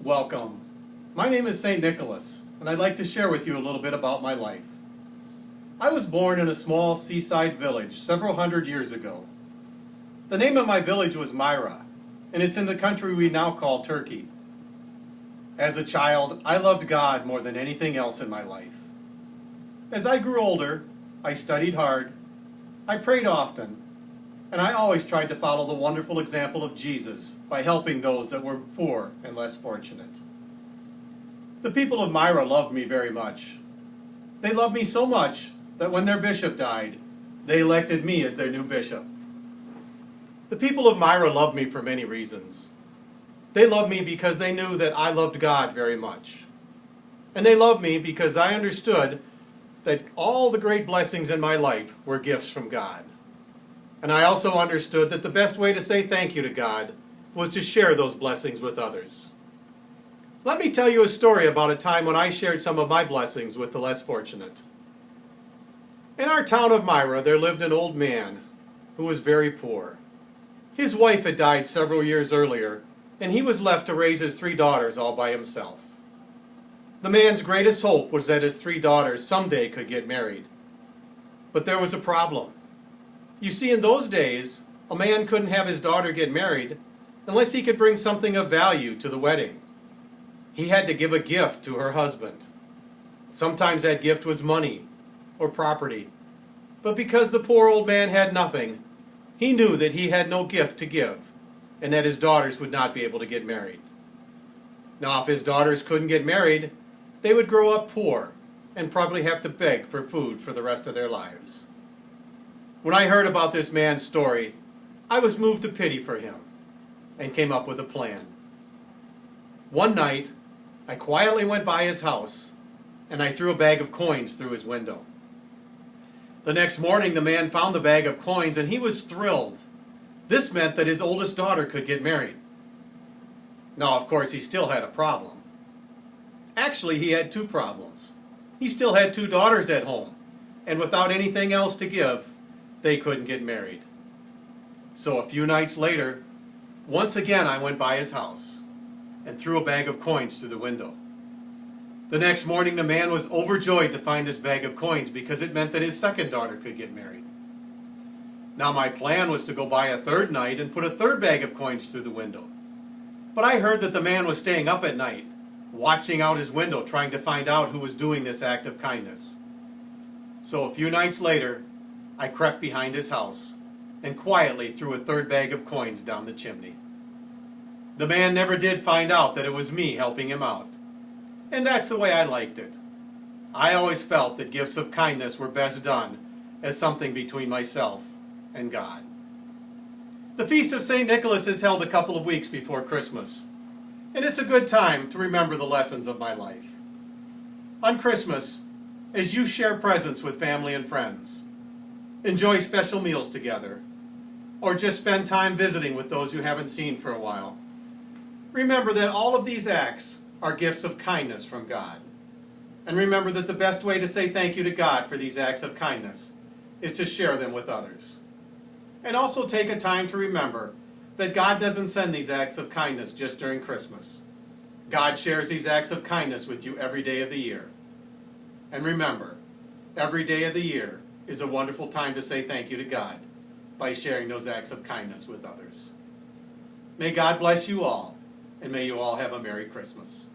Welcome. My name is St. Nicholas, and I'd like to share with you a little bit about my life. I was born in a small seaside village several hundred years ago. The name of my village was Myra, and it's in the country we now call Turkey. As a child, I loved God more than anything else in my life. As I grew older, I studied hard, I prayed often, and I always tried to follow the wonderful example of Jesus by helping those that were poor and less fortunate. The people of Myra loved me very much. They loved me so much that when their bishop died, they elected me as their new bishop. The people of Myra loved me for many reasons. They loved me because they knew that I loved God very much. And they loved me because I understood that all the great blessings in my life were gifts from God. And I also understood that the best way to say thank you to God was to share those blessings with others. Let me tell you a story about a time when I shared some of my blessings with the less fortunate. In our town of Myra, there lived an old man who was very poor. His wife had died several years earlier, and he was left to raise his 3 daughters all by himself. The man's greatest hope was that his 3 daughters someday could get married. But there was a problem. You see, in those days, a man couldn't have his daughter get married unless he could bring something of value to the wedding. He had to give a gift to her husband. Sometimes that gift was money or property. But because the poor old man had nothing, he knew that he had no gift to give and that his daughters would not be able to get married. Now, if his daughters couldn't get married, they would grow up poor and probably have to beg for food for the rest of their lives. When I heard about this man's story, I was moved to pity for him and came up with a plan. One night, I quietly went by his house and I threw a bag of coins through his window. The next morning, the man found the bag of coins and he was thrilled. This meant that his oldest daughter could get married. Now, of course, he still had a problem. Actually, he had 2 problems. He still had 2 daughters at home, and without anything else to give, they couldn't get married. So a few nights later, once again I went by his house and threw a bag of coins through the window. The next morning the man was overjoyed to find this bag of coins because it meant that his second daughter could get married. Now my plan was to go by a 3rd night and put a 3rd bag of coins through the window. But I heard that the man was staying up at night, watching out his window trying to find out who was doing this act of kindness. So a few nights later, I crept behind his house and quietly threw a 3rd bag of coins down the chimney. The man never did find out that it was me helping him out. And that's the way I liked it. I always felt that gifts of kindness were best done as something between myself and God. The Feast of St. Nicholas is held a couple of weeks before Christmas, and it's a good time to remember the lessons of my life. On Christmas, as you share presents with family and friends, enjoy special meals together, or just spend time visiting with those you haven't seen for a while, remember that all of these acts are gifts of kindness from God. And remember that the best way to say thank you to God for these acts of kindness is to share them with others. And also take a time to remember that God doesn't send these acts of kindness just during Christmas. God shares these acts of kindness with you every day of the year. And remember, every day of the year is a wonderful time to say thank you to God by sharing those acts of kindness with others. May God bless you all, and may you all have a Merry Christmas.